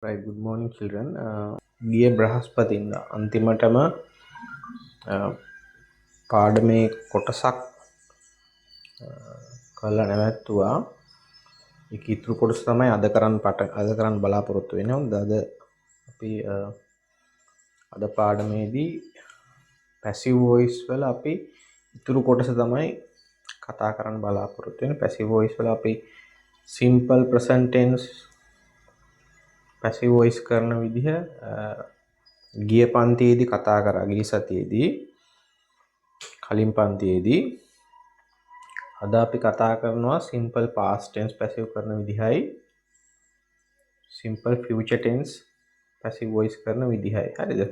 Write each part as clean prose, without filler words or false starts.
Right, good morning, children. ගිය බ්‍රහස්පතින්දා අන්තිමටම පාඩමේ කොටසක් කරලා නැවැත්තුවා. ඒක ඉතුරු කොටස තමයි අද කරන්න බලාපොරොත්තු වෙන්නේ. හොඳද? අපි අද පාඩමේදී පැසිව් වොයිස් වල අපි ඉතුරු කොටස තමයි කතා කරන්න බලාපොරොත්තු වෙන්නේ. පැසිව් වොයිස් වල අපි simple present tense passive voice කරන විදිහ ගිය පන්තියේදී කතා කරා. ගිය සතියේදී කලින් පන්තියේදී අද අපි කතා කරනවා සිම්පල් පාස්ට් ටෙන්ස් පැසිව් කරන විදිහයි simple future tense passive voice කරන විදිහයි. හරිද?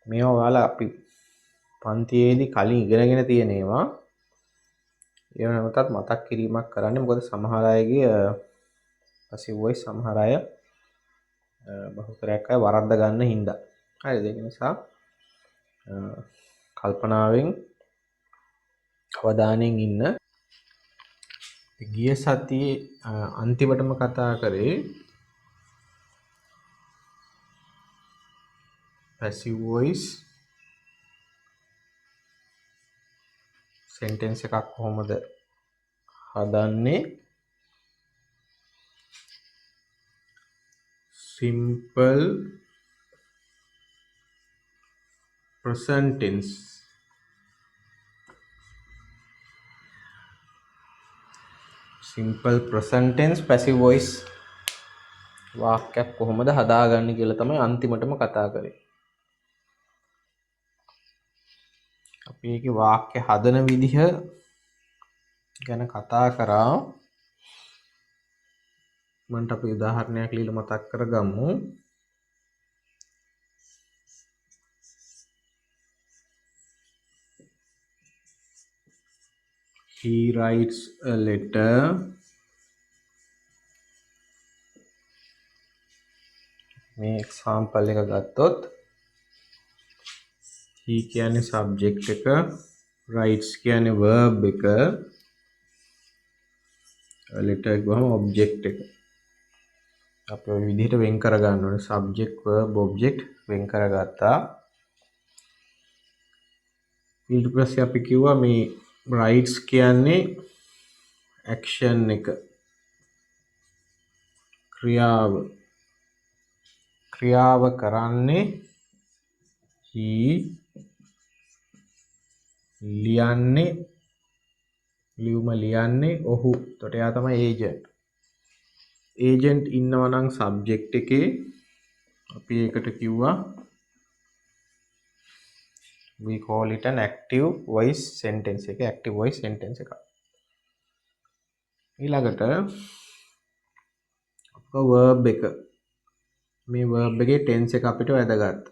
මේවා ඔයාලා අපි පන්තියේදී කලින් ඉගෙනගෙන තියෙන ඒවා. ඒව නැවතත් මතක් කිරීමක් කරන්න. මොකද සමහර අයගේ පැසිව් වොයිස් සමහර අය බහුතරයක් අය වරද්ද ගන්න හින්දා. හරිද? ඒ නිසා කල්පනාවෙන් අවධානයෙන් ඉන්න. ගිය සතියේ අන්තිමටම කතා කරේ පැසිව් වොයිස් සෙන්ටෙන්ස් එකක් කොහොමද හදන්නේ, simple present tense passive voice වාක්‍යයක් කොහොමද හදාගන්නේ කියලා තමයි අන්තිමටම කතා කරේ. අපි ඒකේ වාක්‍ය හදන විදිහ ගැන කතා කරා. මන්ට අපි උදාහරණයක් ලියලා මතක් කරගමු. He writes a letter මේ එක්සාම්පල් එක ගත්තොත් he කියන්නේ subject එක, writes කියන්නේ verb එක, letter ගහම object එක. අපි ওই විදිහට වෙන් කර ගන්න ඕනේ. subject verb object වෙන් කරගත්තා. ඊට පස්සේ අපි කිව්වා මේ writes කියන්නේ action එක, ක්‍රියාව කරන්නේ he, ලියන්නේ ඔහු. එතකොට එයා තමයි ඒජන්ට් ඉන්නවා නම් සබ්ජෙක්ට් එකේ අපි ඒකට කිව්වා we call it an active voice sentence එක. active voice sentence එක. ඊළඟට verb එක. මේ verb එකේ tense එක අපිට වැදගත්.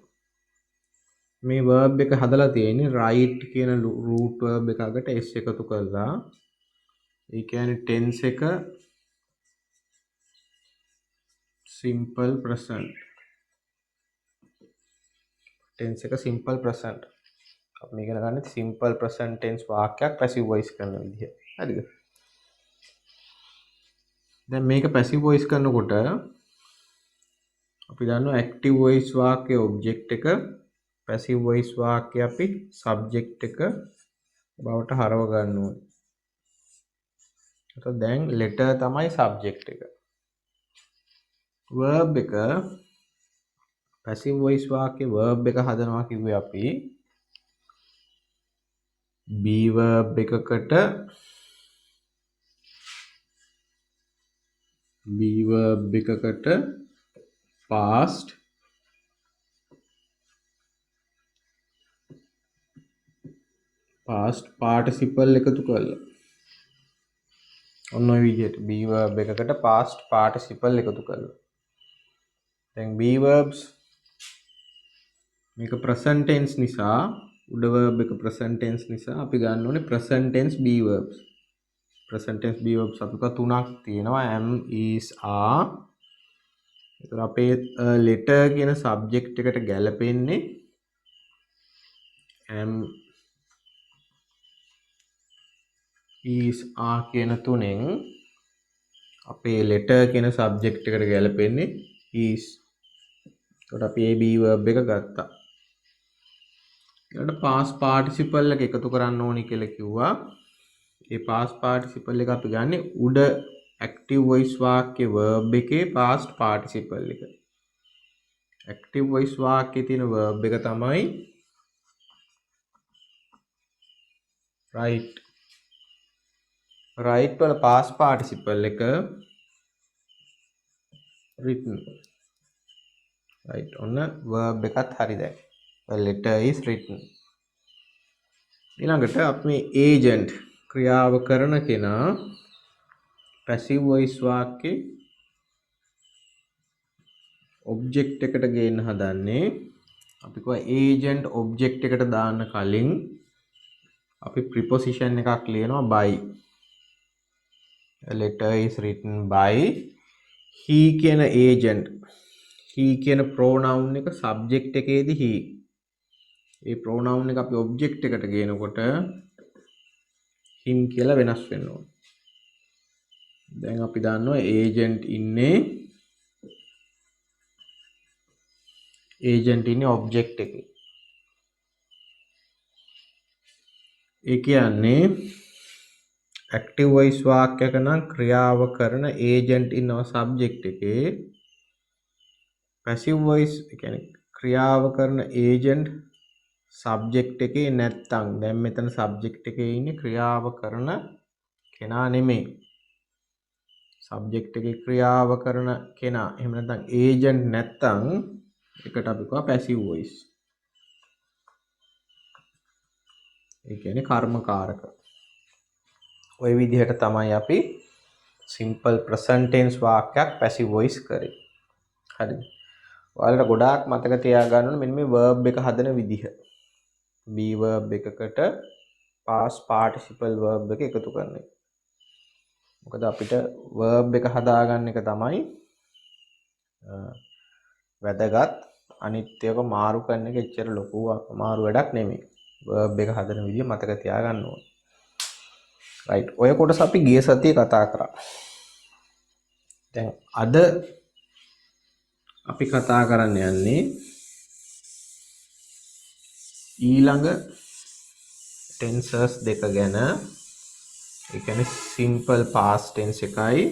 මේ verb එක හදලා තියෙන්නේ write කියන root verb එකකට s එකතු කරලා. ඒ කියන්නේ tense එක simple present. tense එක simple present. අපි ඉගෙන ගන්න simple present tense වාක්‍යයක් passive voice කරන විදිහ. හරිද? දැන් මේක passive voice කරනකොට අපි දන්නවා active voice වාක්‍යයේ object එක, passive voice වාක්‍යය අපි subject එක බවට හරව ගන්න ඕනේ. එතකොට දැන් letter තමයි subject එක. verb එක passive voice වාක්‍යයේ verb එක හදනවා කිව්වේ අපි be verb එකකට past participle එකතු කරලා. ඔන්න ඔය විදිහට be verb එකකට past participle එකතු කරලා. දැන් be verbs මේක present tense නිසා, උඩ verb එක present tense නිසා අපි ගන්න ඕනේ present tense be verbs. present tense be verbs අපි තුනක් තියෙනවා, am, is, are. ඒතර අපේ letter කියන subject එකට ගැලපෙන්නේ am, is, are කියන තුනෙන් අපේ letter කියන subject එකට ගැලපෙන්නේ is. එතකොට අපි ඒ be verb එක ගත්තා. ඊළඟට past participle එක එකතු කරන්න ඕනි කියලා කිව්වා. ඒ past participle එක අපි ගන්නෙ උඩ active voice වාක්‍ය verb එකේ past participle එක. active voice වාක්‍යයේ තියෙන verb එක තමයි write. write වල past participle එක written. right ඔන්න verb එකත් හරි දැන්. the letter is written. ඊළඟට අපි මේ agent ක්‍රියාව කරන කෙනා passive voice වාක්‍යේ object එකට ගේන්න හදන්නේ. අපි කො agent object එකට දාන්න කලින් අපි preposition එකක් ලියනවා by. a letter is written by he කියන agent. he කියන pronoun එක subject එකේදී he. ඒ pronoun එක අපි object එකට ගේනකොට him කියලා වෙනස් වෙන්න ඕන. දැන් අපි දන්නවා agent ඉන්නේ object එකේ. ඒ කියන්නේ active voice වාක්‍යයක නම් ක්‍රියාව කරන agent ඉන්නවා subject එකේ. passive voice කියන්නේ ක්‍රියාව කරන agent subject එකේ නැත්තම් දැන් මෙතන subject එකේ ඉන්නේ ක්‍රියාව කරන කෙනා නෙමෙයි. subject එකේ ක්‍රියාව කරන කෙනා. එහෙම නැත්නම් agent නැත්තම් එකට අපි කියනවා passive voice. ඒ කියන්නේ කර්මකාරක. ওই විදිහට තමයි අපි simple present tense වාක්‍යයක් passive voice කරේ. හරිද? ඔයාලට ගොඩාක් මතක තියාගන්න ඕනේ මෙන්න මේ verb එක හදන විදිහ. be verb එකකට past participle verb එක එකතු කරන එක. මොකද අපිට verb එක හදාගන්න එක තමයි වැදගත්. අනිත් ඒවා මාරු කරන එක එච්චර ලොකු අමාරු වැඩක් නෙමෙයි. verb එක හදන විදිය මතක තියාගන්න ඕනේ. right. ඔය කොටස අපි ගිය සතියේ කතා කරා. දැන් අද අපි කතා කරන්න යන්නේ ඊළඟ tenses දෙක ගැන. ඒ කියන්නේ simple past tense එකයි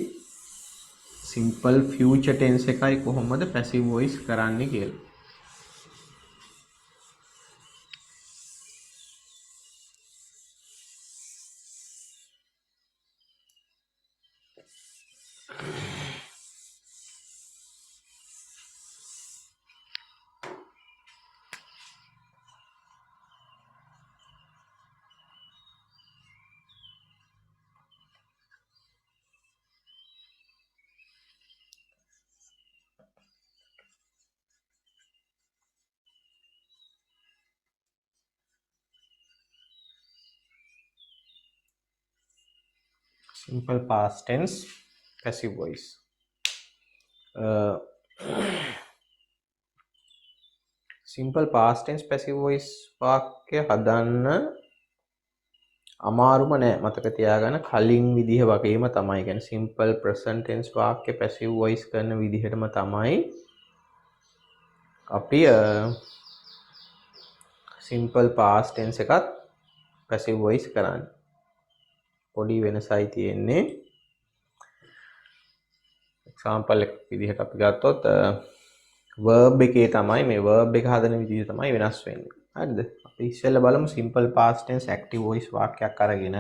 simple future tense එකයි කොහොමද passive voice කරන්නේ කියලා. Simple past tense passive voice. Simple past tense passive voice වාක්‍ය හදන්න අමාරුම නෑ. මතක තියාගන්න කලින් විදිහ වගේම තමයි. කියන්නේ simple present tense වාක්‍ය passive voice කරන විදිහටම තමයි අපි simple past tense එකත් passive voice කරන්නේ. පොඩි වෙනසයි තියෙන්නේ. example එක විදිහට අපි ගත්තොත් verb එකේ තමයි මේ verb එක හදන විදිහ තමයි වෙනස් වෙන්නේ. හරිද? අපි ඉස්සෙල්ලා බලමු simple past tense active voice වාක්‍යයක් අරගෙන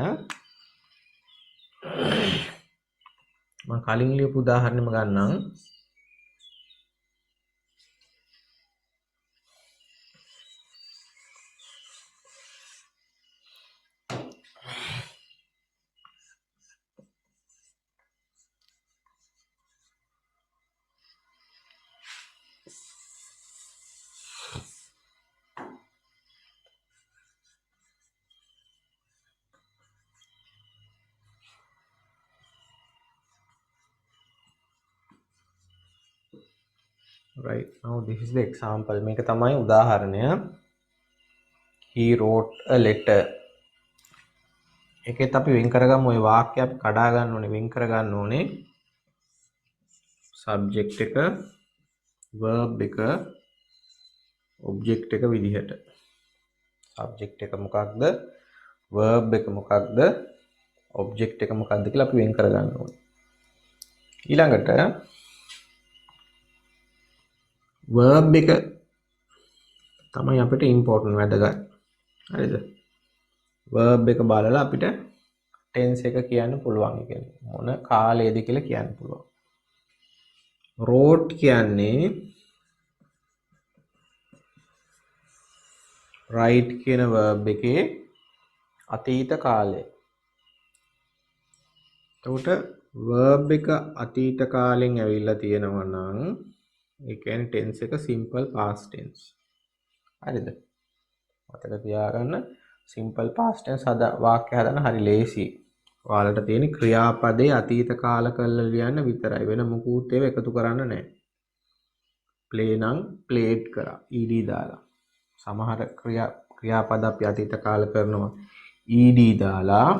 මම කලින් ලියපු උදාහරණෙම ගන්නම්. Right, now this is the example. මේක තමයි උදාහරණය. He wrote a letter. ඒකෙත් අපි වෙන් කරගමු ওই වාක්‍ය අපි කඩා ගන්න ඕනේ, වෙන් කර ගන්න ඕනේ. subject එක verb එක object එක විදිහට. subject එක මොකක්ද? verb එක මොකක්ද? object එක මොකක්ද කියලා අපි වෙන් කරගන්න ඕනේ. ඊළඟට verb එක තමයි අපිට important වැදගත්. හරිද? verb එක බලලා අපිට tense එක කියන්න පුළුවන්. ඒ කියන්නේ මොන කාලයේද කියලා කියන්න පුළුවන්. wrote කියන්නේ write කියන verb එකේ අතීත කාලය. එතකොට verb එක අතීත කාලෙන් ඇවිල්ලා තියෙනවා නම් ඒ කියන්නේ tense එක simple past tense. හරිද? මතක තියාගන්න simple past tense වාක්‍ය හදන්න හරි ලේසි. ඔයාලට තියෙන ක්‍රියාපදේ අතීත කාල කරලා ලියන්න විතරයි. වෙන මොකුත් ඒවා එකතු කරන්න නැහැ. play නම් played කරා ed දාලා. සමහර ක්‍රියාපද අපි අතීත කාල කරනවා ed දාලා.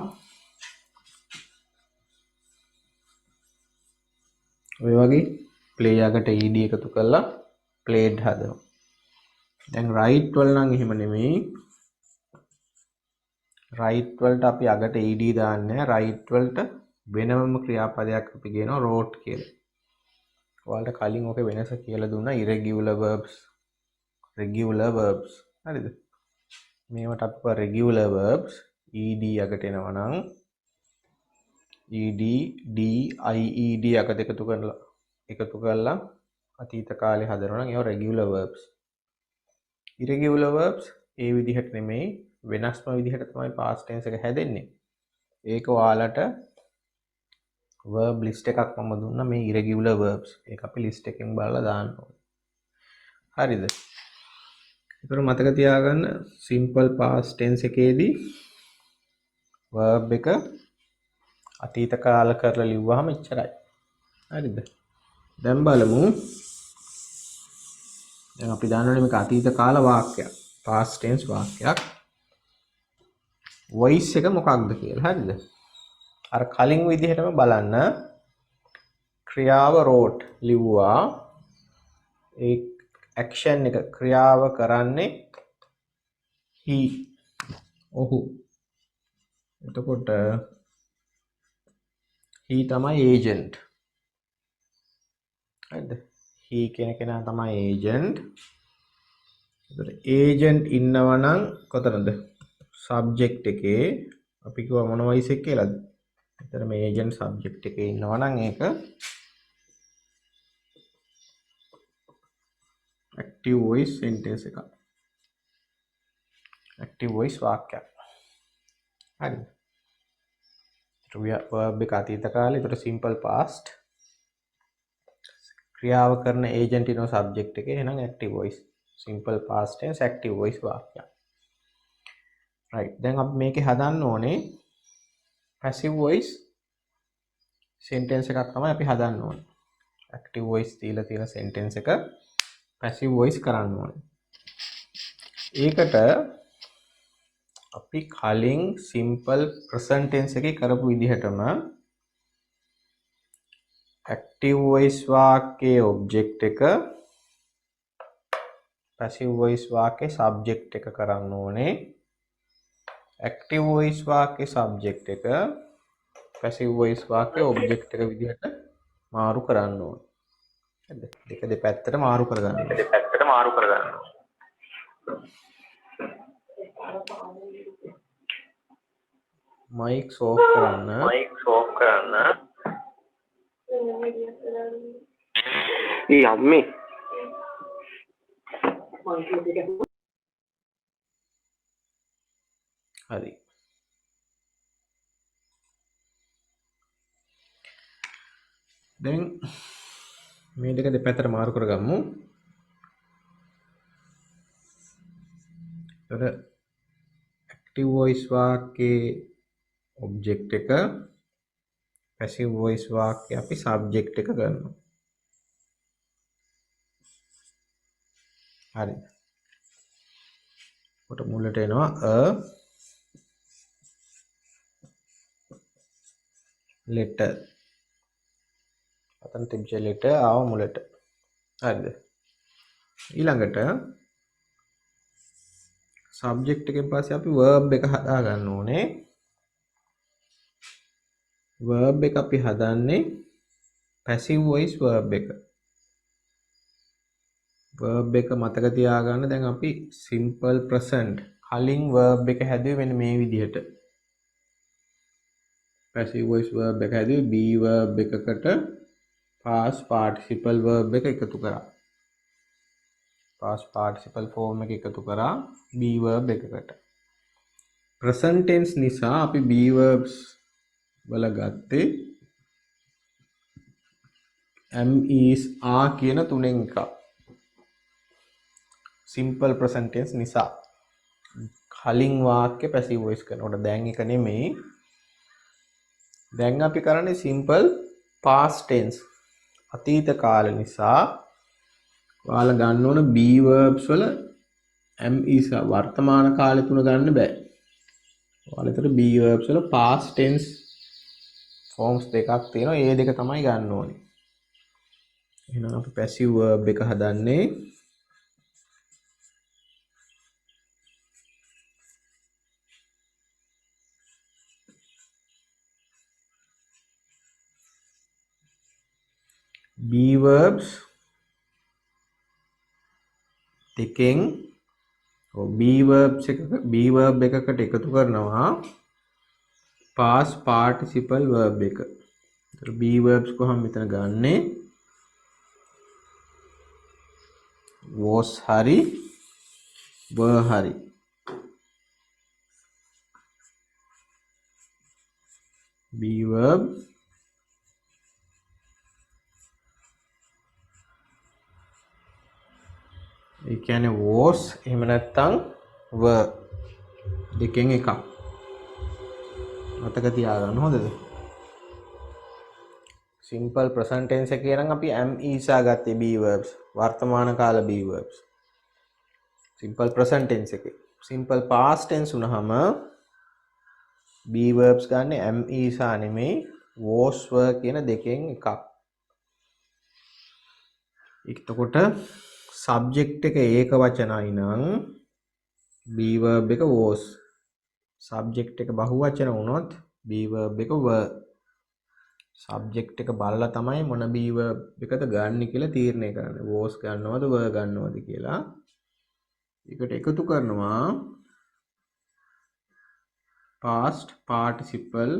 ඔය වගේ play යකට ed එකතු කරලා played හදනවා. දැන් write වල නම් එහෙම නෙමෙයි. right වලට අපි අගට ed දාන්නේ right වලට වෙනම ක්‍රියාපදයක් අපි කියනවා wrote කියලා. ඔයාලට කලින් ඔක වෙනස කියලා දුන්නා irregular verbs, regular verbs. හරිද? මේවට අපි regular verbs ed අගට එනවා නම් ed died අගට එකතු කරලා අතීත කාලේ හදනවා නම් ඒවා regular verbs. irregular verbs ඒ විදිහට නෙමෙයි වෙනස්ම විදිහට තමයි past tense එක හැදෙන්නේ. ඒක ඔයාලට verb list එකක් මම දුන්නා මේ irregular verbs. ඒක අපි list එකෙන් බලලා දාන්න ඕනේ. හරිද? ඒතර මතක තියාගන්න simple past tense එකේදී verb එක අතීත කාල කරලා ලිව්වහම එච්චරයි. හරිද? දැන් බලමු. දැන් අපි දන්නවනේ මේක අතීත කාල වාක්‍යයක්. past tense වාක්‍යයක්. voice එක මොකක්ද කියලා. හරිද? අර කලින් විදිහටම බලන්න ක්‍රියාව wrote ලිව්වා. ඒ action එක ක්‍රියාව කරන්නේ he ඔහු. එතකොට he තමයි agent. හරිද? he කියන කෙනා තමයි agent. එතකොට agent ඉන්නවා නම් කොතනද? subject එකේ අපි කිව්වා මොන voice එක කියලාද? එතන මේ agent subject එකේ ඉන්නවා නම් ඒක active voice sentence එකක්. active voice වාක්‍යයක්. හරිද? verb එක අතීත කාලේ. ඒතර simple past. ක්‍රියාව කරන agent ඉනෝ subject එකේ. එහෙනම් active voice. simple past tense active voice වාක්‍යයක්. right. දැන් අපි මේකේ හදන්න ඕනේ passive voice sentence එකක් තමයි අපි හදන්න ඕනේ. active voice දීලා තියෙන sentence එක passive voice කරන්න ඕනේ. ඒකට අපි කලින් simple present tense එකේ කරපු විදිහටම active voice වාක්‍යයේ object එක passive voice වාක්‍යයේ subject එක කරන්න ඕනේ. active voice වාක්‍යයේ subject එක passive voice වාක්‍යයේ object එක විදිහට මාරු කරන්න ඕනේ. හරිද? දෙක දෙපැත්තට මාරු කරගන්න ඕනේ. mic off කරන්න. ඒ අම්මේ හරි. දැන් මේ දෙක දෙපැත්තට මාරු කරගමු. එතකොට active voice වාක්‍යයේ object එක passive voice වාක්‍යය අපි subject එක කරනවා. හරිද? කොට මුලට එනවා a letter. අතන තිබ්ජ letter ආව මුලට. හරිද? ඊළඟට සබ්ජෙක්ට් එකෙන් පස්සේ අපි verb එක හදා ගන්න ඕනේ. verb එක අපි හදන්නේ passive voice verb එක. verb එක මතක තියාගන්න. දැන් අපි simple present කලින් verb එක හැදුවේ මෙන්න මේ විදිහට. passive voice verb එක හැදුවේ be verb එකකට past participle verb එක එකතු කරා. past participle form එක එකතු කරා be verb එකකට. present tense නිසා අපි be verbs වල ගත්තේ am is are කියන තුනෙන් එකක්. simple present tense නිසා කලින් වාක්‍ය passive voice කරනකොට දැන් එක නෙමෙයි. දැන් අපි කරන්නේ simple past tense අතීත කාල නිසා ඔයාලා ගන්න ඕන be verbs වල am is වර්තමාන කාලේ තුන ගන්න බෑ. ඔයාලා ඒතර be verbs වල past tense forms දෙකක් තියෙනවා. ඒ දෙක තමයි ගන්න ඕනේ. එහෙනම් අපි passive verb එක හදන්නේ be verbs දෙකෙන් be verb එකකට එකතු කරනවා past participle verb එක. ඒතර be verbs කොහොම මෙතන ගන්නෙ was hari were hari. be verb ඒ කියන්නේ was එහෙම නැත්නම් were දෙකෙන් එකක්. මතක තියාගන්න හොඳද? simple present tense එකේ නම් අපි am is ගත්තේ be verbs වර්තමාන කාල be verbs. simple present tense එකේ simple past tense වුණාම be verbs ගන්න am is නෙමෙයි was were කියන දෙකෙන් එකක්. එතකොට subject එක ඒක වචනයි නම් be verb එක was. subject එක බහුවචන වුණොත් be verb එක were. subject එක බලලා තමයි මොන be verb එකද ගන්න කියලා තීරණය කරන්නේ. was ගන්නවද were ගන්නවද කියලා. ඒකට එකතු කරනවා past participle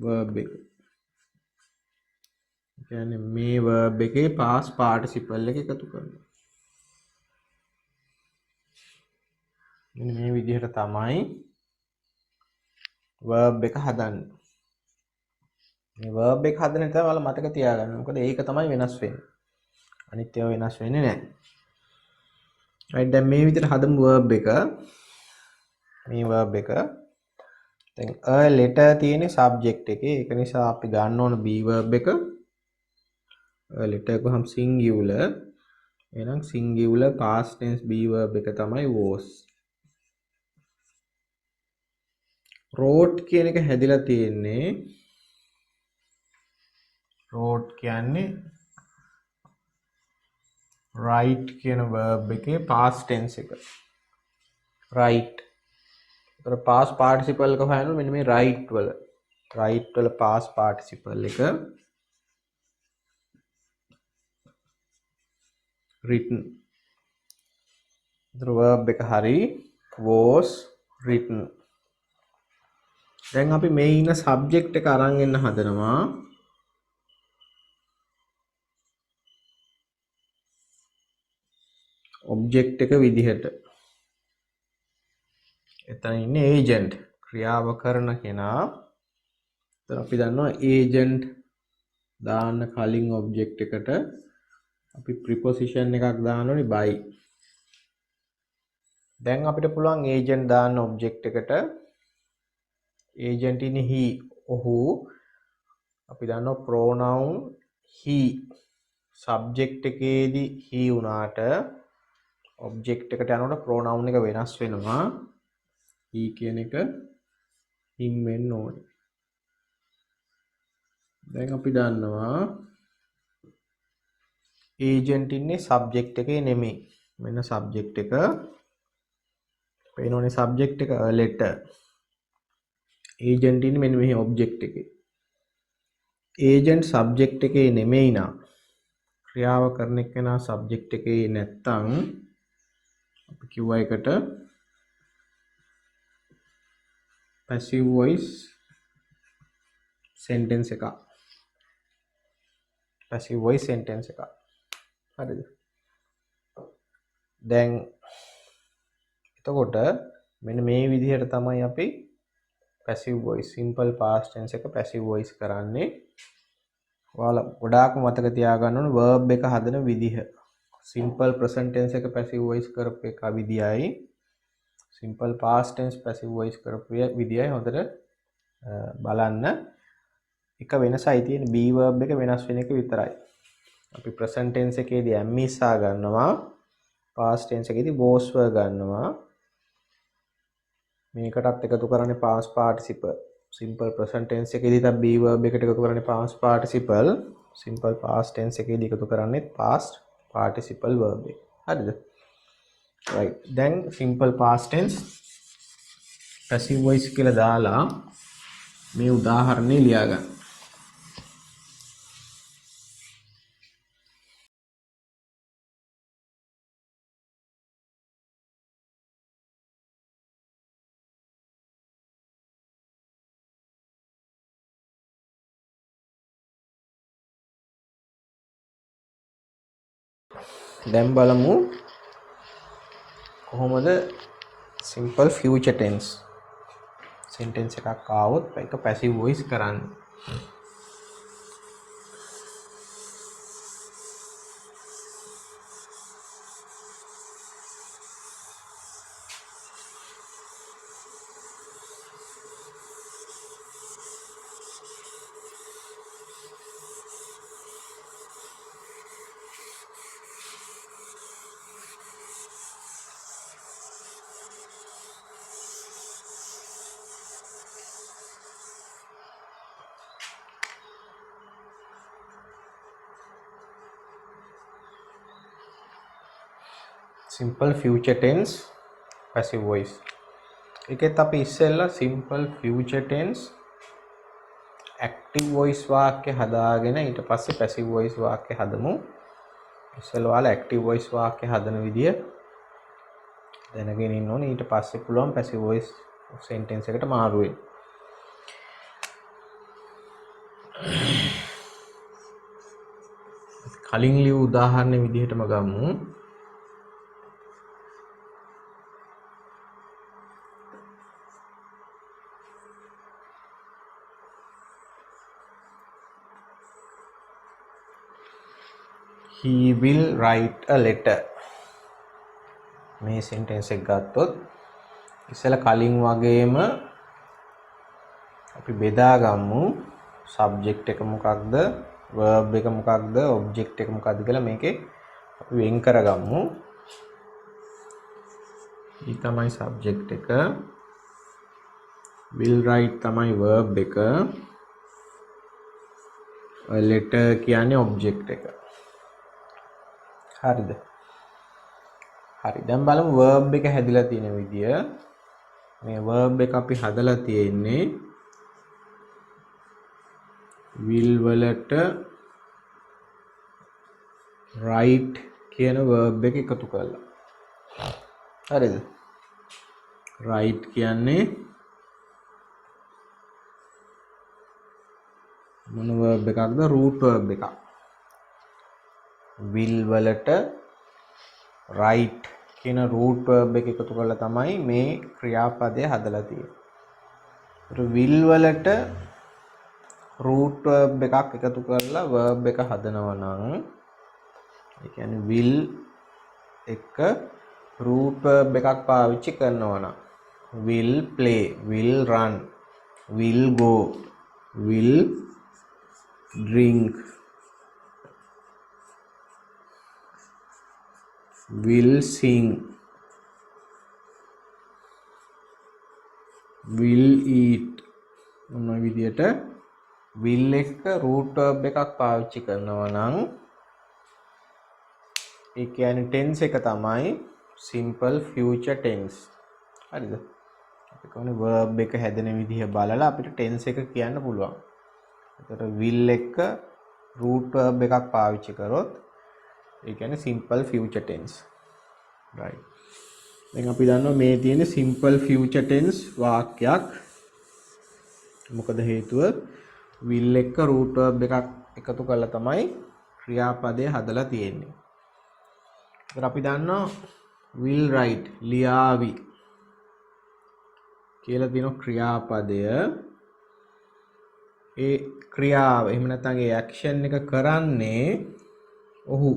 verb එක. කියන්නේ මේ verb එකේ past participle එක එකතු කරනවා. මෙන්න මේ විදිහට තමයි verb එක හදන්නේ. මේ verb එක හදන එක තමයි ඔයාලා මතක තියාගන්න. මොකද ඒක තමයි වෙනස් වෙන්නේ. අනිත් ඒවා වෙනස් වෙන්නේ නැහැ. right දැන් මේ විදිහට හදමු verb එක. මේ verb එක දැන් a letter තියෙන subject එකේ. ඒක නිසා අපි ගන්න ඕන be verb එක. a letter කොහොම singular. එහෙනම් singular past tense be verb එක තමයි was. wrote කියන එක හැදිලා තියෙන්නේ wrote කියන්නේ write කියන verb එකේ past tense එක. write. ඒතර past participle එක හොයනකොට මෙන්න මේ write වල. write වල past participle එක written. ඒතර verb එක හරි was written. දැන් අපි මේ ඉන්න subject එක අරන් එන්න හදනවා. object එක විදිහට. එතන ඉන්නේ agent ක්‍රියාව කරන කෙනා. එතන අපි දන්නවා agent දාන්න කලින් object එකට අපි preposition එකක් දාන්න ඕනේ by. දැන් අපිට පුළුවන් agent දාන්න object එකට agent ඉන්නේ he ඔහු. අපි දන්නවා pronoun he subject එකේදී he උනාට object එකට යනකොට pronoun එක වෙනස් වෙනවා. he කියන එක him වෙන්න ඕනේ. දැන් අපි දන්නවා ඒජන්ට් ඉන්නේ සබ්ජෙක්ට් එකේ නෙමෙයි. මෙන්න සබ්ජෙක්ට් එක පේනෝනේ සබ්ජෙක්ට් එක letter. ඒජන්ට් ඉන්නේ මෙන්න මෙහි ඔබ්ජෙක්ට් එකේ. ඒජන්ට් සබ්ජෙක්ට් එකේ නෙමෙයි නා ක්‍රියාව කරන එක්කෙනා සබ්ජෙක්ට් එකේ නැත්තම් අපි කිව්වා එකට passive voice sentence එකක්. passive voice sentence එකක්. හරිද? දැන් එතකොට මෙන්න මේ විදිහට තමයි අපි passive voice simple past tense එක passive voice කරන්නේ. ඔයාලා ගොඩාක් මතක තියාගන්න ඕනේ verb එක හදන විදිහ. simple present tense එක passive voice කරපු එක විදියයි simple past tense passive voice කරපු විදියයි හොඳට බලන්න. එක වෙනසයි තියෙන be verb එක වෙනස් වෙන එක විතරයි. අපි present tense එකේදී am is ගන්නවා, past tense එකේදී was were ගන්නවා. මේකටත් එකතු කරන්නේ past participle. simple present tense එකේදී තත් be verb එකට එකතු කරන්නේ past participle. simple past tense එකේදී එකතු කරන්නේ past participle verb එක. හරිද? right. දැන් simple past tense passive voice කියලා දාලා මේ උදාහරණේ ලියා ගන්න. දැන් බලමු කොහොමද simple future tense sentence එකක් ආවොත් ඒක passive voice කරන්නේ. simple future tense passive voice. ඒකෙත් අපි ඉස්සෙල්ලා simple future tense active voice වාක්‍ය හදාගෙන ඊට පස්සේ passive voice වාක්‍ය හදමු. ඉස්සෙල්ලා ඔයාලා active voice වාක්‍ය හදන විදිය දැනගෙන ඉන්න ඕනේ. ඊට පස්සේ පුළුවන් passive voice sentence එකට මාරු වෙන්න. කලින් ලියු උදාහරණ විදිහටම ගමු. He will write a letter. මේ sentence එක ගත්තොත් ඉස්සෙල්ලා කලින් වගේම අපි බෙදා ගමු subject එක මොකක්ද, verb එක මොකක්ද, object එක මොකක්ද කියලා මේකේ අපි වෙන් කරගමු. ඊ තමයි subject එක, will write තමයි verb එක, a letter කියන්නේ object එක. හරිද? හරි. දැන් බලමු verb එක හැදිලා තියෙන විදිය. මේ verb එක අපි හදලා තියෙන්නේ will වලට write කියන verb එක එකතු කරලා. හරිද? write කියන්නේ මොන verb එකක්ද? root verb එකක්. will වලට write කියන root verb එක එකතු කරලා තමයි මේ ක්‍රියාපදය හදලා තියෙන්නේ. will වලට root verb එකක් එකතු කරලා verb එක හදනවා නම් ඒ කියන්නේ will එක root verb එකක් පාවිච්චි කරනවා නම් will play, will run, will go, will drink, will sing, will eat. මොන විදියට will එක root verb එකක් පාවිච්චි කරනවා නම් ඒ කියන්නේ tense එක තමයි simple future tense. හරිද? අපි කියන්නේ verb එක හැදෙන විදිහ බලලා අපිට tense එක කියන්න පුළුවන්. එතකොට will එක root verb එකක් පාවිච්චි කරොත් ඒ කියන්නේ simple future tense. right. දැන් අපි දන්නවා මේ තියෙන simple future tense වාක්‍යයක්. මොකද හේතුව will එක root verb එකක් එකතු කරලා තමයි ක්‍රියාපදය හදලා තියෙන්නේ. ඒතර අපි දන්නවා will write ලියාවි කියලා දින ක්‍රියාපදය ඒ ක්‍රියාව එහෙම නැත්නම් ඒ ඇක්ෂන් එක කරන්නේ ඔහු.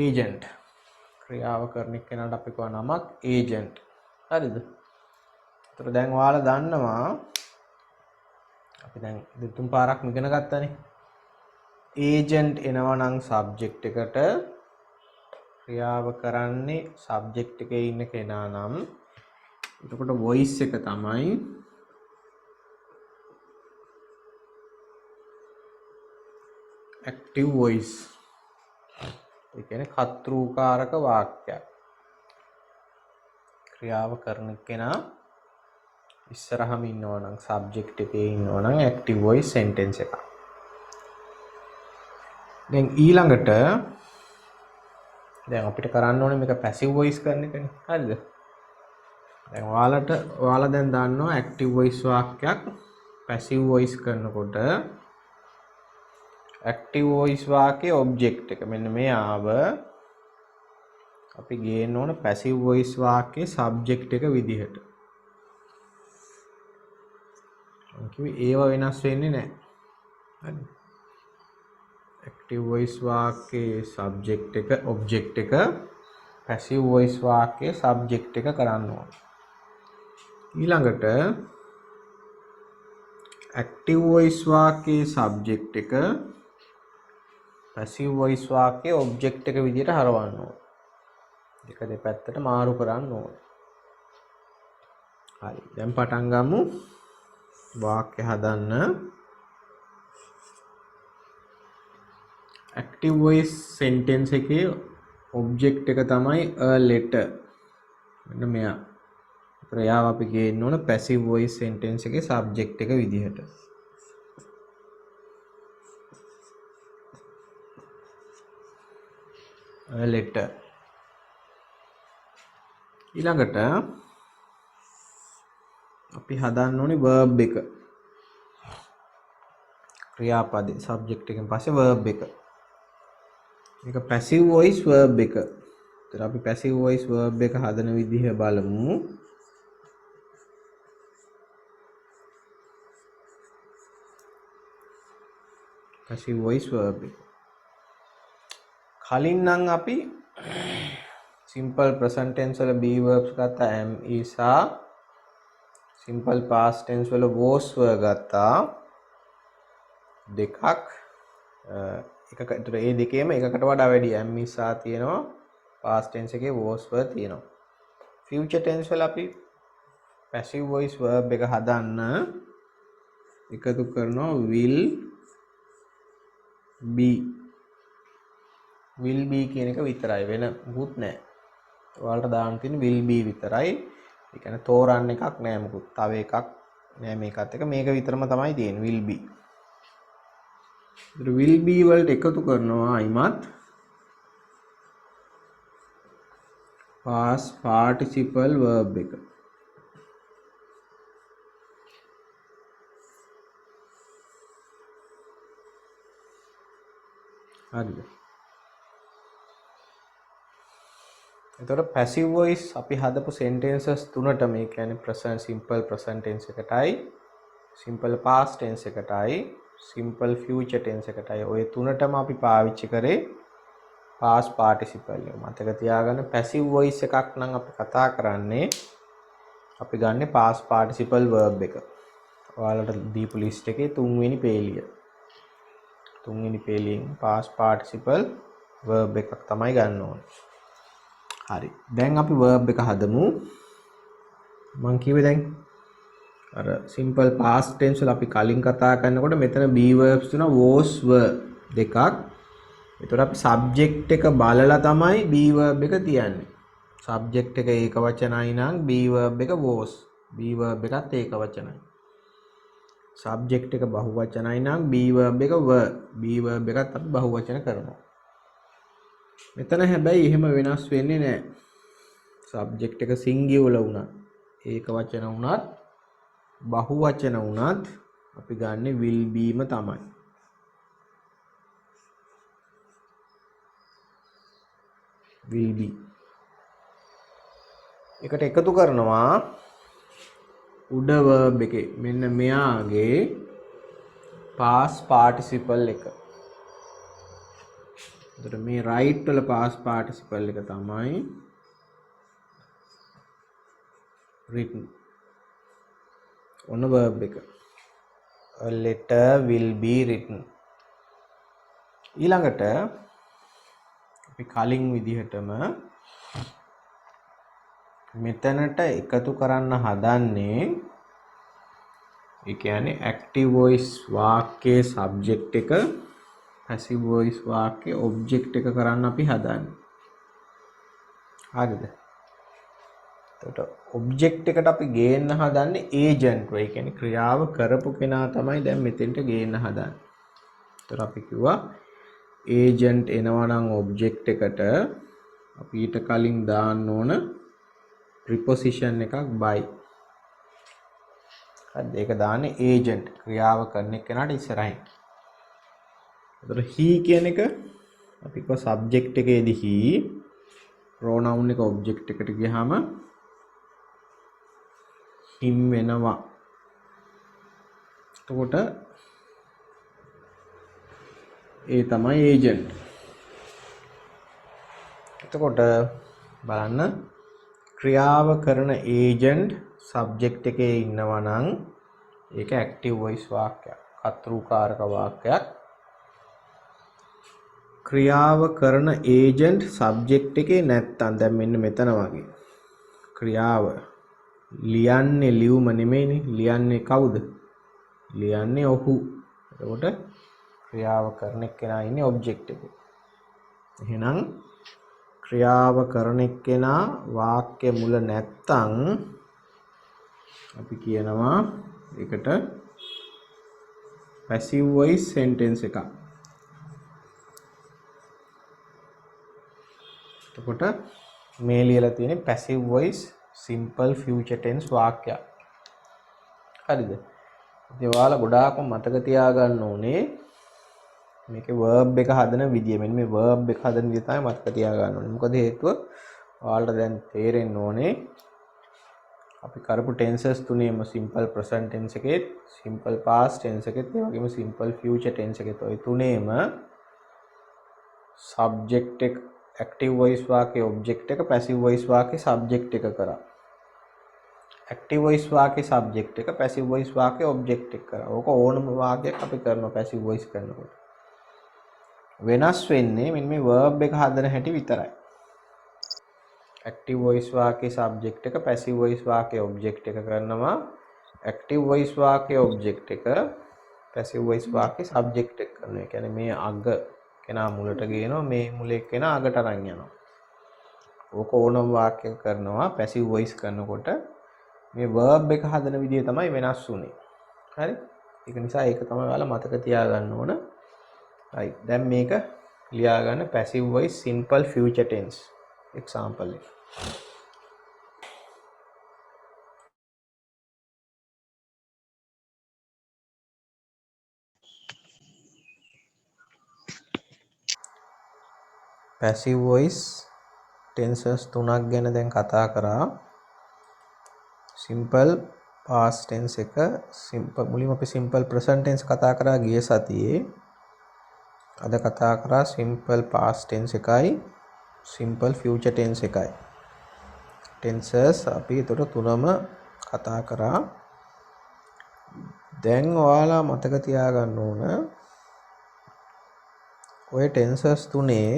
ඒජන්ට් ක්‍රියාව කරන කෙනාට අපි කියව නමක් ඒජන්ට්. හරිද? ඒතර දැන් ඔයාලා දන්නවා අපි දැන් දෙතුන් පාරක් ඉගෙන ගත්තානේ. ඒජන්ට් එනවා නම් සබ්ජෙක්ට් එකට ක්‍රියාව කරන්නේ සබ්ජෙක්ට් එකේ ඉන්න කෙනා නම් එතකොට වොයිස් එක තමයි ඇක්ටිව් වොයිස්. ඒ කියන්නේ කර්තෘකාරක වාක්‍යයක්. ක්‍රියාව කරන කෙනා ඉස්සරහම ඉන්නවා නම් සබ්ජෙක්ට් එකේ ඉන්නවා නම් ඇක්ටිව් වොයිස් සෙන්ටෙන්ස් එකක්. දැන් ඊළඟට දැන් අපිට කරන්න ඕනේ මේක පැසිව් වොයිස් කරන එකනේ. හරිද? දැන් ඔයාලා දැන් දන්නවා ඇක්ටිව් වොයිස් වාක්‍යයක් පැසිව් වොයිස් කරනකොට ඇක්ටිව් වොයිස් වාක්‍යයේ ඔබ්ජෙක්ට් එක මෙන්න මේ ආව අපි ගේන්න ඕන පැසිව් වොයිස් වාක්‍යයේ සබ්ජෙක්ට් එක විදිහට. ඒව වෙනස් වෙන්නේ නැහැ. හරි. ඇක්ටිව් වොයිස් වාක්‍යයේ සබ්ජෙක්ට් එක ඔබ්ජෙක්ට් එක පැසිව් වොයිස් වාක්‍යයේ සබ්ජෙක්ට් එක කරන්න ඕන. ඊළඟට ඇක්ටිව් වොයිස් වාක්‍යයේ සබ්ජෙක්ට් එක පැසිව් වොයිස් වාක්‍යයේ ඔබ්ජෙක්ට් එක විදිහට හරවන්න ඕන. දෙක දෙපැත්තට මාරු කරන්න ඕන. හරි. දැන් පටන් ගමු වාක්‍ය හදන්න. ඇක්ටිව් වොයිස් සෙන්ටෙන්ස් එකේ ඔබ්ජෙක්ට් එක තමයි a letter. මෙන්න මෙයා. ඒතර යාව අපි ගේන්න ඕන පැසිව් වොයිස් සෙන්ටෙන්ස් එකේ සබ්ජෙක්ට් එක විදිහට. a letter. ඊළඟට අපි හදන්න ඕනේ verb එක. ක්‍රියාපදේ සබ්ජෙක්ට් එකෙන් පස්සේ verb එක. මේක පැසිව් වොයිස් verb එක. ඒතර අපි පැසිව් වොයිස් verb එක හදන විදිහ බලමු. පැසිව් වොයිස් verb එක. කලින් නම් අපි simple present tense වල be verbs ගත්තා am is are. simple past tense වල was were ගත්තා. දෙකක් එකකට ඒ දෙකේම එකකට වඩා වැඩි am is are තියෙනවා. past tense එකේ was were තියෙනවා. future tense වල අපි passive voice verb එක හදන්න එකතු කරනවා will be කියන එක විතරයි, වෙන මුකුත් නැහැ. ඔයාලට දාන්න තියෙන will be විතරයි. ඒ කියන්නේ තෝරන්න එකක් නැහැ මුකුත්. තව එකක් නෑ මේකත් එක. මේක විතරම තමයි තියෙන්නේ will be. ඒතර will be වලට එකතු කරනවා අයිමත් past participle verb එක. හරිද? එතකොට passive voice අපි හදපු sentences තුනට මේ කියන්නේ present simple present tense එකටයි, simple past tense එකටයි, simple future tense එකටයි ඔය තුනටම අපි පාවිච්චි කරේ past participle එක. මතක තියාගන්න passive voice එකක් නම් අපි කතා කරන්නේ අපි ගන්න past participle verb එක. ඔයාලට දීපු list එකේ තුන්වෙනි පේලිය. තුන්වෙනි පේලියෙන් past participle verb එකක් තමයි ගන්න ඕනේ. හරි. දැන් අපි verb එක හදමු. මම කිව්වේ දැන් අර සිම්පල් පාස්ට් ටෙන්ස් වල අපි කලින් කතා කරනකොට මෙතන be verbs තුන was were දෙකක්. ඒතකොට අපි subject එක බලලා තමයි be verb එක තියන්නේ. subject එක ඒක වචනයි නම් be verb එක was. be verb එකත් ඒක වචනයි. subject එක බහු වචනයි නම් be verb එක were. be verb එකත් අපි බහු වචන කරනවා. මෙතන හැබැයි එහෙම වෙනස් වෙන්නේ නැහැ. subject එක singular වුණත් ඒක වචන වුණත් බහු වචන වුණත් අපි ගන්න will be ම තමයි. will be. එකට එකතු කරනවා උඩ verb එකේ මෙන්න මෙයාගේ past participle එක. එතකොට මේ right වල past participle එක තමයි written. ඔන්න verb එක. A letter will be written. ඊළඟට අපි කලින් විදිහටම මෙතනට එකතු කරන්න හදන්නේ ඒ කියන්නේ active voice වාක්‍යයේ subject එක passive voice වාක්‍යයේ object එක කරන්න අපි හදන්නේ. හරිද? එතකොට object එකට අපි ගේන්න හදන්නේ agent ව. ඒ කියන්නේ ක්‍රියාව කරපු කෙනා තමයි දැන් මෙතෙන්ට ගේන්න හදන්නේ. එතකොට අපි කිව්වා agent එනවා නම් object එකට අපි ඊට කලින් දාන්න ඕන preposition එකක් by. හරිද? ඒක දාන්නේ agent ක්‍රියාව කරන කෙනාට ඉස්සරහින්. එතකොට he කියන එක අපි කිව්වා subject එකේදී he pronoun එක object එකට ගියාම him වෙනවා. එතකොට ඒ තමයි agent. එතකොට බලන්න ක්‍රියාව කරන agent subject එකේ ඉන්නවා නම් ඒක active voice වාක්‍යයක්. කර්තෘකාරක වාක්‍යයක්. ක්‍රියාව කරන agent subject එකේ නැත්තම් දැන් මෙන්න මෙතන වගේ. ක්‍රියාව ලියන්නේ ලියුම නෙමෙයිනේ. ලියන්නේ කවුද? ලියන්නේ ඔහු. එතකොට ක්‍රියාව කරන කෙනා ඉන්නේ object එකේ. එහෙනම් ක්‍රියාව කරන කෙනා වාක්‍ය මුල නැත්තම් අපි කියනවා ඒකට passive voice sentence එකක්. එතකොට මේ ලියලා තියෙන්නේ passive voice simple future tense වාක්‍යයක්. හරිද? ඉතින් ඔයාලා ගොඩාක්ම මතක තියාගන්න ඕනේ මේකේ verb එක හදන විදිය. මෙන්න මේ verb එක හදන විදිය තමයි මතක තියාගන්න ඕනේ. මොකද හේතුව ඔයාලට දැන් තේරෙන්න ඕනේ අපි කරපු tenses තුනේම simple present tense එකේ, simple past tense එකෙත්, ඒ වගේම simple future tense එකෙත් ඔය තුනේම subject එක active voice වාක්‍යයේ object එක, passive voice වාක්‍යයේ subject එක කරා. active voice වාක්‍යයේ subject එක, passive voice වාක්‍යයේ object එක කරා. ඕක ඕනම වාක්‍යයක් අපි කරනවා passive voice කරනකොට. වෙනස් වෙන්නේ මෙන්න මේ verb එක හදන හැටි විතරයි. active voice වාක්‍යයේ subject එක, passive voice වාක්‍යයේ object එක කරනවා. active voice වාක්‍යයේ object එක, passive voice වාක්‍යයේ subject එක කරනවා. ඒ කියන්නේ මේ අග කෙනා මුලට ගේනවා, මේ මුලේ කෙනා අගට අරන් යනවා. ඕක ඕනම වාක්‍යයක් කරනවා passive voice කරනකොට මේ verb එක හදන විදිය තමයි වෙනස් වුනේ. හරි? ඒක නිසා ඒක තමයි ඔයාලා මතක තියාගන්න ඕන. right. දැන් මේක ලියා ගන්න passive voice simple future tense example එක. passive voice tenses තුනක් ගැන දැන් කතා කරා. simple past tense එක, මුලින්ම අපි simple present tense කතා කරා ගිය සතියේ. අද කතා කරා simple past tense එකයි simple future tense එකයි. tenses අපි ඒතර තුනම කතා කරා. දැන් ඔයාලා මතක තියාගන්න ඕන ඔය tenses තුනේ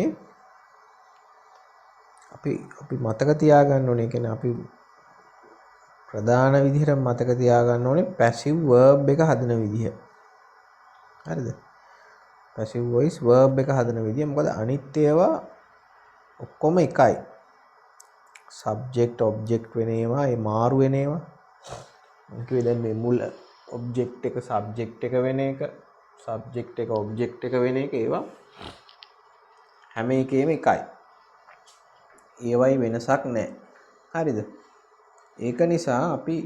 අපි මතක තියාගන්න ඕනේ. කියන්නේ අපි ප්‍රධාන විදිහට මතක තියාගන්න ඕනේ පැසිව් verb එක හදන විදිහ. හරිද? පැසිව් වොයිස් verb එක හදන විදිහ. මොකද අනිත් ඒවා ඔක්කොම එකයි. සබ්ජෙක්ට් ඔබ්ජෙක්ට් වෙන ඒවා ඒ මාරු වෙන ඒවා. මම කිව්වේ දැන් මේ මුල ඔබ්ජෙක්ට් එක සබ්ජෙක්ට් එක වෙන එක, සබ්ජෙක්ට් එක ඔබ්ජෙක්ට් එක වෙන එක ඒවා හැම එකේම එකයි. ඒවයි වෙනසක් නැහැ. හරිද? ඒක නිසා අපි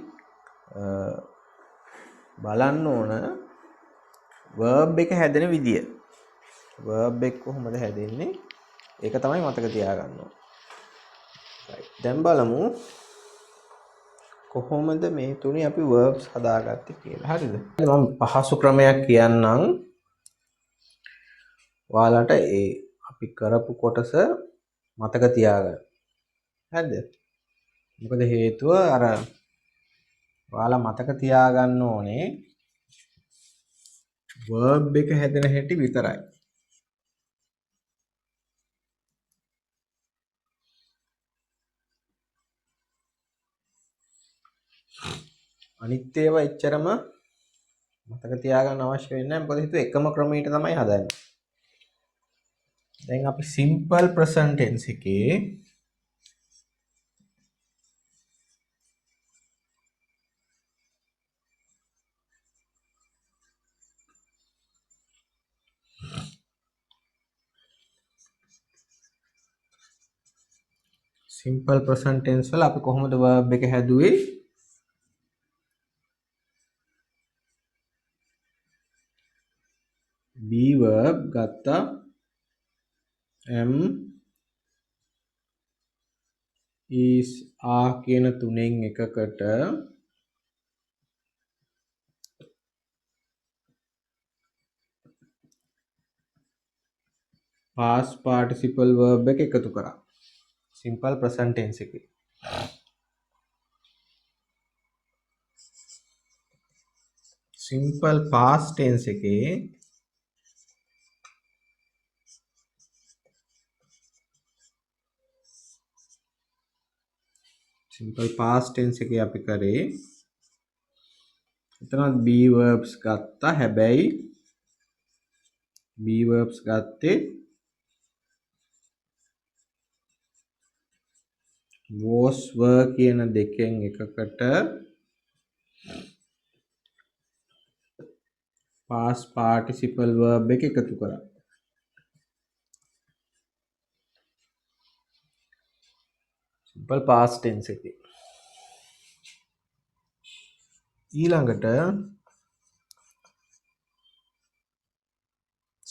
බලන්න ඕන verb එක හැදෙන විදිය. verb එක කොහොමද හැදෙන්නේ? ඒක තමයි මතක තියාගන්න ඕන. දැන් බලමු කොහොමද මේ තුනේ අපි verbs හදාගත්තේ කියලා. හරිද? මම පහසු ක්‍රමයක් කියන්නම්. ඔයාලට ඒ අපි කරපු කොටස මතක තියාගන්න. හරිද? මොකද හේතුව අර ඔයාලා මතක තියාගන්න ඕනේ verb එක හැදෙන හැටි විතරයි. අනිත් ඒවා එච්චරම මතක තියාගන්න අවශ්‍ය වෙන්නේ නැහැ. මොකද හේතුව එකම ක්‍රමයට තමයි හදන්නේ. දැන් අපි simple present tense එකේ simple present tense වල අපි කොහොමද verb එක හැදුවේ? be verb ගත්තා am is are කියන තුනෙන් එකකට past participle verb එක එකතු කරා. simple present tense එකේ. simple past tense එකේ simple past tense එකේ අපි කරේ එතනත් be verbs ගත්තා. හැබැයි be verbs ගත්තේ was were කියන දෙකෙන් එකකට past participle verb එක එකතු කරා. simple past tense එකේ. ඊළඟට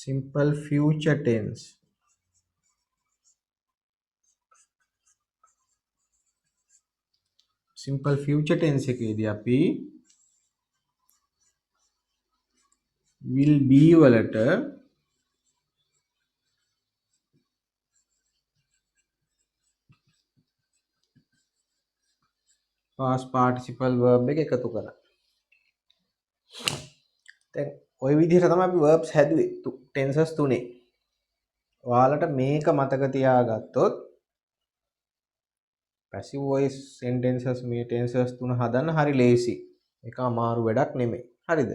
simple future tense. simple future tense එකේදී අපි will be වලට past participle verb එක එකතු කරා. දැන් ওই විදිහට තමයි අපි verbs හැදුවේ tenses තුනේ. ඔයාලට මේක මතක තියාගත්තොත් passive voice sentences මේ tenses තුන හදන්න හරි ලේසි. ඒක අමාරු වැඩක් නෙමෙයි. හරිද?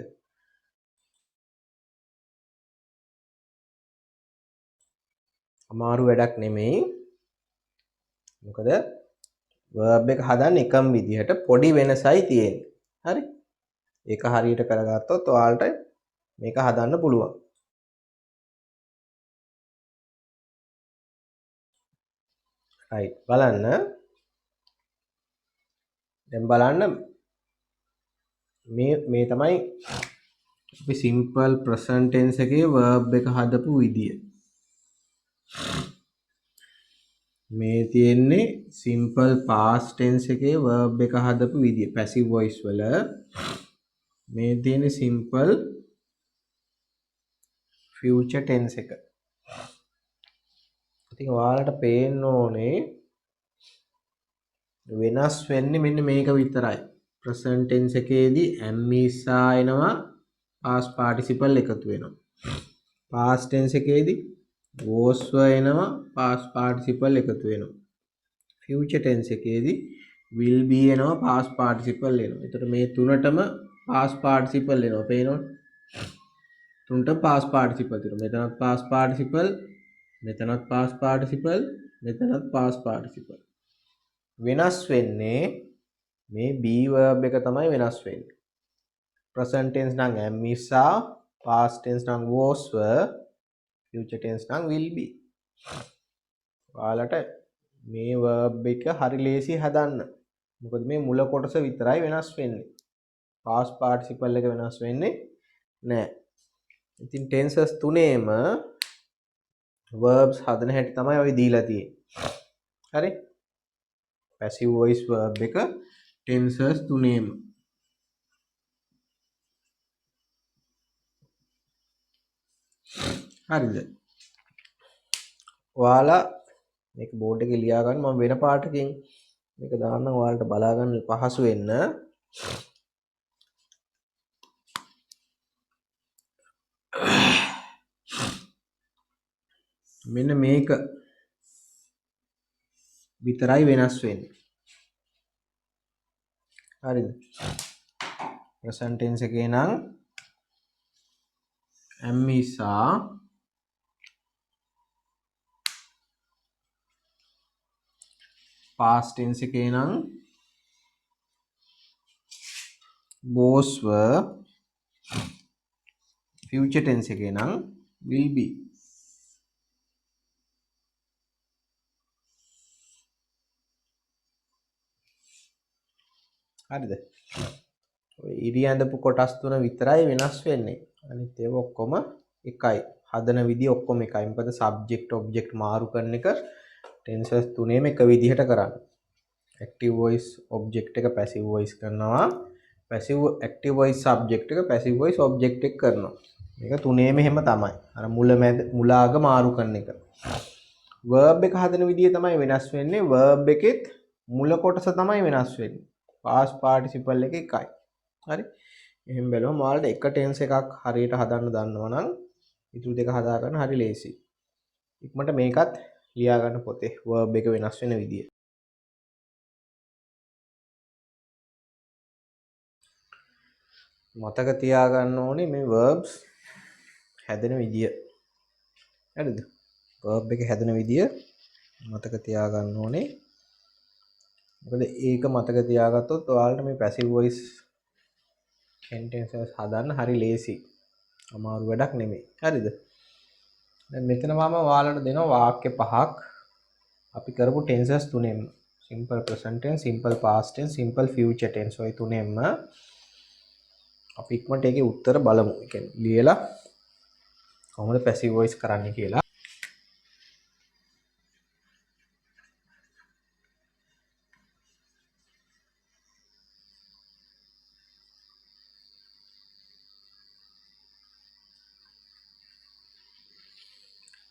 අමාරු වැඩක් නෙමෙයි. මොකද verb එක හදන්න එකම විදිහට පොඩි වෙනසයි තියෙන්නේ. හරි? ඒක හරියට කරගත්තොත් ඔයාලට මේක හදන්න පුළුවන්. right බලන්න. දැන් බලන්න මේ තමයි අපි simple present tense එකේ verb එක හදපු විදිය. මේ තියෙන්නේ simple past tense එකේ verb එක හදපු විදිය passive voice වල. මේ තියෙන්නේ simple future tense එක. ඉතින් ඔයාලට පේන්න ඕනේ වෙනස් වෙන්නේ මෙන්න මේක විතරයි. present tense එකේදී am is are එනවා past participle එකතු වෙනවා. past tense එකේදී was were එනවා past participle එකතු වෙනවා. future tense එකේදී will be එනවා past participle එනවා. එතකොට මේ තුනටම past participle එනවා. පේනවද? තුනට past participle තියෙනවා. මෙතනත් past participle, මෙතනත් past participle, මෙතනත් past participle. වෙනස් වෙන්නේ මේ be verb එක තමයි වෙනස් වෙන්නේ. present tense නම් am is are, past tense නම් was were, future tense නම් will be. ඔයාලට මේ verb එක හරි ලේසි හදන්න. මොකද මේ මුල කොටස විතරයි වෙනස් වෙන්නේ. past participle එක වෙනස් වෙන්නේ නැහැ. ඉතින් tenses තුනේම verbs හදන හැටි තමයි ඔය දීලා තියෙන්නේ. හරි? passive voice verb එක tenses තුනේම. හරිද? ඔයාලා මේක බෝඩ් එකේ ලියා ගන්න. මම වෙන පාටකින් මේක දාන්නම් ඔයාලට බලා ගන්න පහසු වෙන්න. මෙන්න මේක විතරයි වෙනස් වෙන්නේ. හරිද? present tense එකේ නම් am is are, past tense එකේ නම් was were, future tense එකේ නම් will be. හරිද? ඔය ඉරි ඇඳපු කොටස් තුන විතරයි වෙනස් වෙන්නේ. අනිත් ඒවා ඔක්කොම එකයි. හදන විදිය ඔක්කොම එකයි. මොකද subject object මාරු කරන එක tenses තුනේම එක විදිහට කරන්නේ. active voice object එක passive voice කරනවා. passive active voice subject එක passive voice object එක කරනවා. මේක තුනේම එහෙම තමයි. අර මුල මැද මුල අග මාරු කරන එක. verb එක හදන විදිය තමයි වෙනස් වෙන්නේ. verb එකෙත් මුල කොටස තමයි වෙනස් වෙන්නේ. past participle එක එකයි. හරි? එහෙම බැලුවම ඔයාලට එක ටෙන්ස් එකක් හරියට හදන්න දන්නවා නම් ඉතුරු දෙක හදා ගන්න හරි ලේසියි. ඉක්මනට මේකත් ලියා ගන්න පොතේ verb එක වෙනස් වෙන විදිය. මතක තියාගන්න ඕනේ මේ verbs හැදෙන විදිය. හරිද? verb එක හැදෙන විදිය මතක තියාගන්න ඕනේ. මොකද ඒක මතක තියාගත්තොත් ඔයාලට මේ passive voice sentences හදන්න හරි ලේසි. අමාරු වැඩක් නෙමෙයි. හරිද? දැන් මෙතන මම ඔයාලට දෙනවා වාක්‍ය පහක් අපි කරපු tenses තුනෙන්ම. simple present tense, simple past tense, simple future tense ඔය තුනෙන්ම අපි ඉක්මනට ඒකේ උත්තර බලමු. ඒ කියන්නේ ලියලා කොහොමද passive voice කරන්නේ කියලා.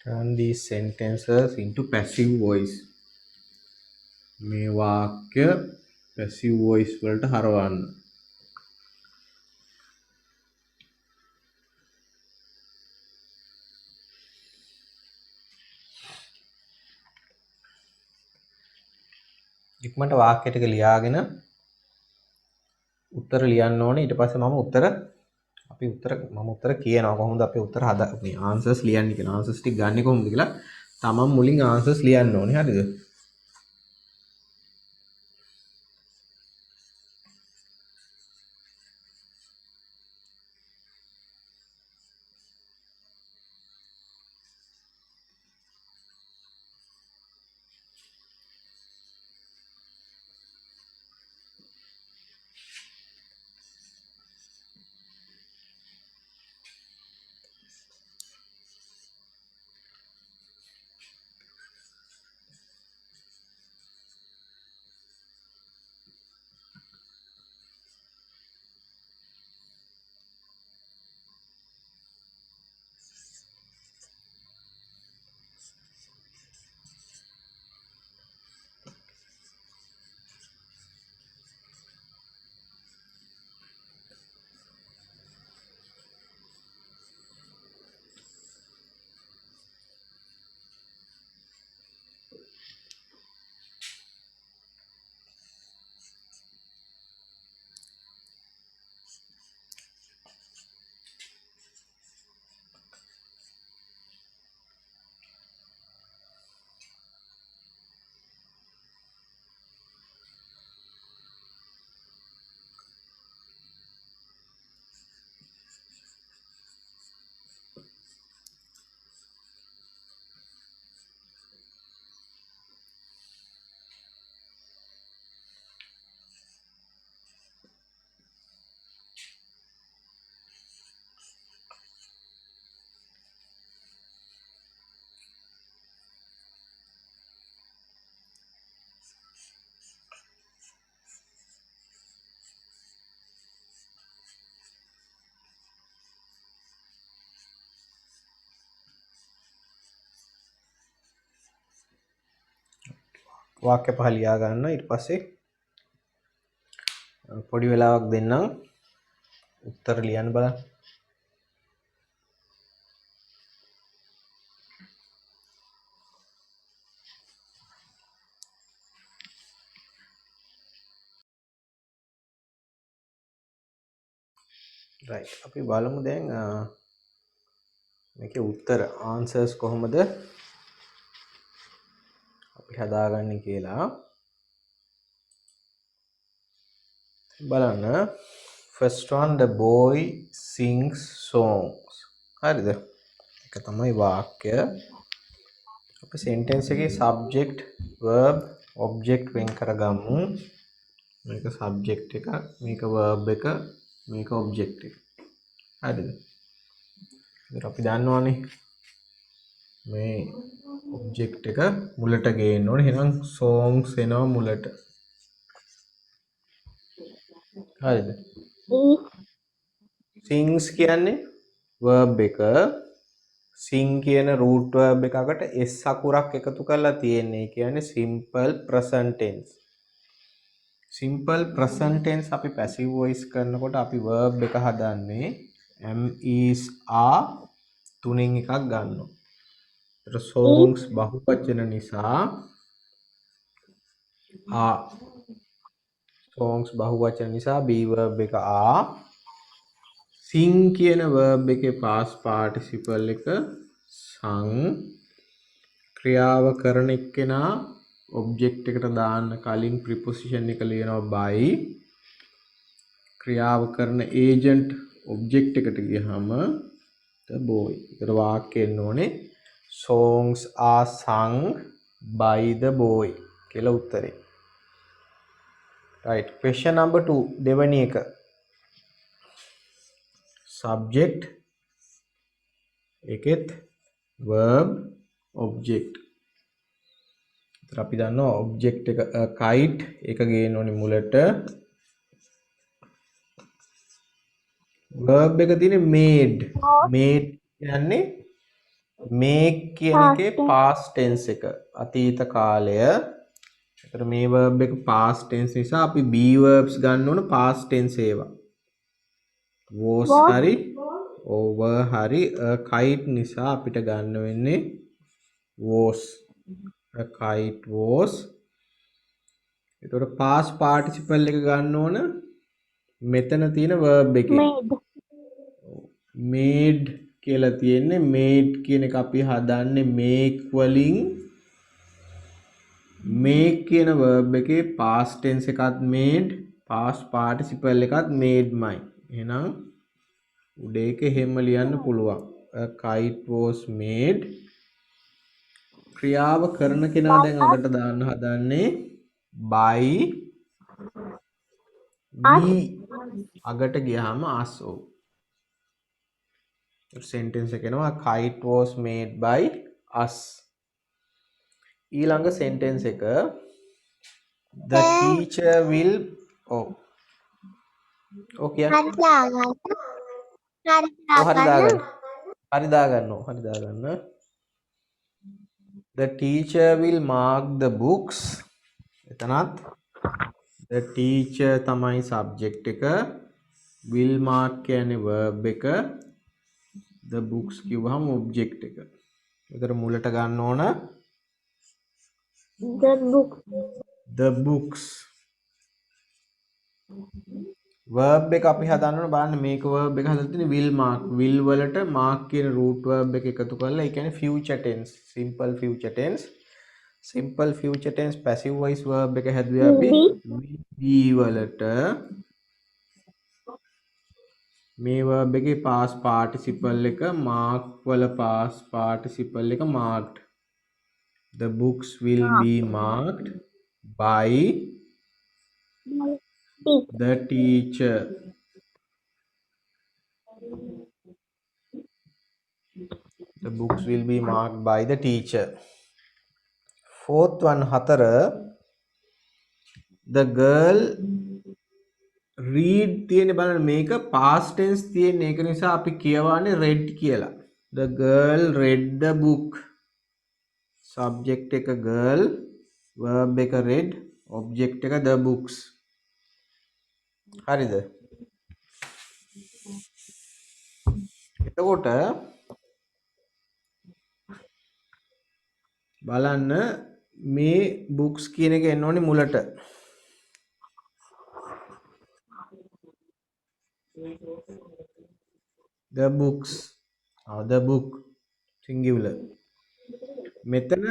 Turn these sentences into passive voice. මේ වාක්‍ය passive voice වලට හරවන්න. ඉක්මනට වාක්‍ය ටික ලියාගෙන උත්තර ලියන්න ඕනේ. ඊට පස්සේ මම උත්තර කියනවා කොහොමද අපි උත්තර මේ answers ලියන්නේ කියලා. answers ටික ගන්න කොහොමද කියලා තමන් මුලින් answers ලියන්න ඕනේ. හරිද? වාක්‍ය පහ ලියා ගන්න. ඊට පස්සේ පොඩි වෙලාවක් දෙන්නම් උත්තර ලියන්න බලන්න. right අපි බලමු දැන් මේකේ උත්තර answers කොහොමද අපි හදාගන්නේ කියලා බලන්න. first one, the boy sings songs. හරිද? ඒක තමයි වාක්‍ය. අපි sentence එකේ subject, verb, object වෙන් කරගමු. මේක subject එක, මේක verb එක, මේක object එක. හරිද? ඉතින් අපි දන්නවනේ මේ object එක මුලට ගේන්න ඕනේ. එහෙනම් songs එනවා මුලට. හරිද? sings කියන්නේ verb එක. sing කියන root verb එකකට s අකුරක් එකතු කරලා තියෙන්නේ. ඒ කියන්නේ simple present tense. simple present tense අපි passive voice කරනකොට අපි verb එක හදන්නේ am, is, are තුනෙන් එකක් ගන්නවා. ඒතර songs බහුවචන නිසා are. songs බහුවචන නිසා be verb එක are. sing කියන verb එකේ past participle එක sung. ක්‍රියාව කරන එක්කෙනා object එකට දාන්න කලින් preposition එක ලියනවා by. ක්‍රියාව කරන agent object එකට ගියහම the boy. ඒතර වාක්‍යෙ එන්න ඕනේ songs are sung by the boy කියලා උත්තරේ. right, question number 2 දෙවෙනි එක subject එකෙත් verb object. ඒතර අපි දන්නවා object එක kite එක ගේන්න ඕනේ මුලට. verb එක තියෙන්නේ made. made කියන්නේ make කියන එකේ past tense එක අතීත කාලය. ඒතර මේ verb එක past tense නිසා අපි be verbs ගන්න ඕන past tense ඒවා. was hari over hari a kite නිසා අපිට ගන්න වෙන්නේ was. a kite was. ඒතර past participle එක ගන්න ඕන මෙතන තියෙන verb එකේ made කියලා තියෙන්නේ. made කියන එක අපි හදන්නේ make වලින්. make කියන verb එකේ past tense එකත් made, past participle එකත් made මයි. එහෙනම් උඩ එක හැම ලියන්න පුළුවන්. a kite was made. ක්‍රියාව කරන කෙනා දැන් අගට දාන්න හදන්නේ by. we අගට ගියාම us. ඔව්. sentence එක එනවා kite was made by us. ඊළඟ sentence එක the teacher will okay හරි දාගන්න. the teacher will mark the books. එතනත් the teacher තමයි subject එක. will mark කියන්නේ verb එක. the books කිව්වහම object එක. ඒතර මුලට ගන්න ඕන the books. verb එක අපි හදන්න ඕන බලන්න මේක verb එක හදලා තියෙන්නේ will mark. will වලට mark කියන root verb එක එකතු කරලා ඒ කියන්නේ future tense, simple future tense. simple future tense passive voice verb එක හැදුවේ අපි will be වලට. මේ verb එකේ past participle එක mark වල past participle එක marked. the books will be marked by the teacher. the books will be marked by the teacher. fourth one hatara the girl read තියෙන බලන්න මේක past tense තියෙන ඒක නිසා අපි කියවන්නේ read කියලා. the girl read the book. subject එක girl, verb එක read, object එක the books. හරිද? එතකොට බලන්න මේ books කියන එක එන්න ඕනේ මුලට. the books. the book singular. මෙතන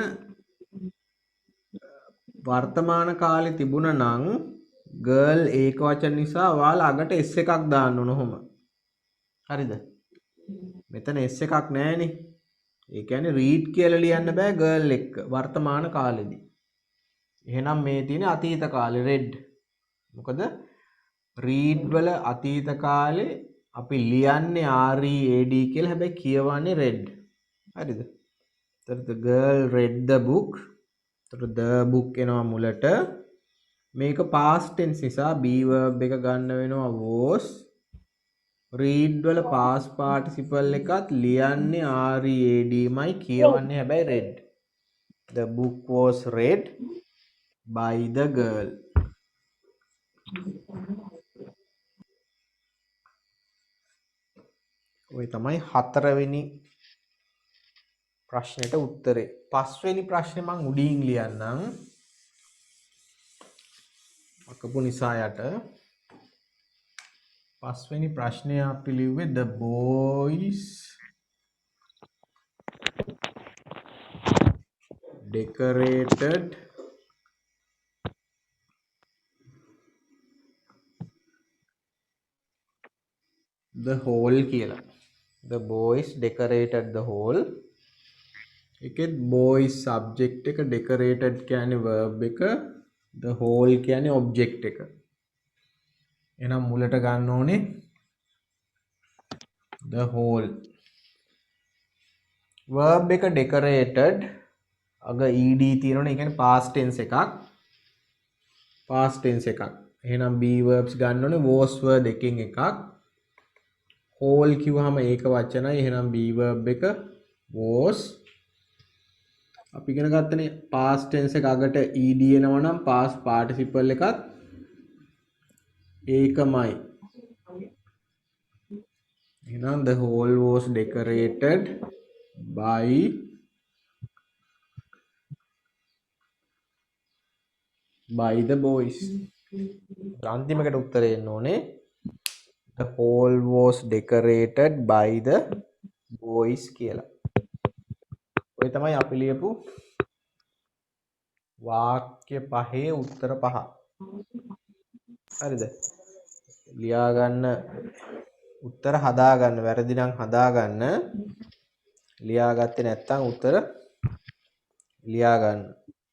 වර්තමාන කාලේ තිබුණා නම් girl ඒක වචන නිසා ඔයාලා අගට s එකක් දාන්න ඕන ඔහොම. හරිද? මෙතන s එකක් නැහැනේ. ඒ කියන්නේ read කියලා ලියන්න බෑ girl එක්ක වර්තමාන කාලෙදී. එහෙනම් මේ තියෙන්නේ අතීත කාලේ read. මොකද read වල අතීත කාලේ අපි ලියන්නේ read කියලා හැබැයි කියවන්නේ read. හරිද? එතකොට the girl read the book. එතකොට the book එනවා මුලට. මේක past tense නිසා be verb එක ගන්න වෙනවා was. read වල past participle එකත් ලියන්නේ read මයි කියවන්නේ හැබැයි read. The book was read by the girl. ඔය තමයි හතරවෙනි ප්‍රශ්නෙට උත්තරේ. පස්වෙනි ප්‍රශ්නේ මම උඩින් ලියන්නම්. අකපු නිසා යට පස්වෙනි ප්‍රශ්නය අපි ලිව්වේ the boys decorated the hall කියලා. The boys decorated the hall. එකෙත් boys subject එක, decorated කියන්නේ verb එක, the hall කියන්නේ object එක. එහෙනම් මුලට ගන්න ඕනේ the hall. verb එක decorated අග ed තියෙනවනේ. ඒ කියන්නේ past tense එකක්. past tense එකක්. එහෙනම් be verbs ගන්න ඕනේ was were දෙකෙන් එකක්. hall කිව්වහම ඒක වචනයි. එහෙනම් be verb එක was. අපි ඉගෙන ගත්තනේ past tense එක අගට ed එනවා නම් past participle එකත් ඒකමයි. එහෙනම් the hall was decorated by the boys. අන්තිමකට උත්තරේ එන්න ඕනේ the hall was decorated by the boys කියලා. ඔය තමයි අපි ලියපු වාක්‍ය පහේ උත්තර පහ. හරිද? ලියා ගන්න උත්තර හදා ගන්න. වැරදි නම් හදා ගන්න. ලියාගත්තේ නැත්නම් උත්තර ලියා ගන්න.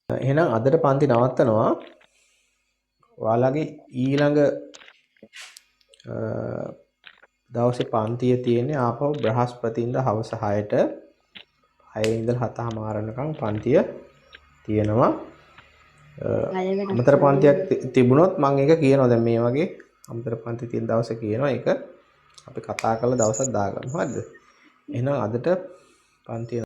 එහෙනම් අදට පන්ති නවත්තනවා. ඔයාලගේ ඊළඟ දවසේ පන්තිය තියෙන්නේ ආපහු බ්‍රහස්පතින්දා හවස 6ට 6 ඉඳලා 7:00 පන්තිය තියෙනවා. අමතර පන්තියක් තිබුණොත් මම ඒක කියනවා. දැන් මේ වගේ අමතර පන්ති තියෙන දවසේ කියනවා. ඒක අපි කතා කරලා දවසක් දාගමු. හරිද? එහෙනම් අදට පන්තිය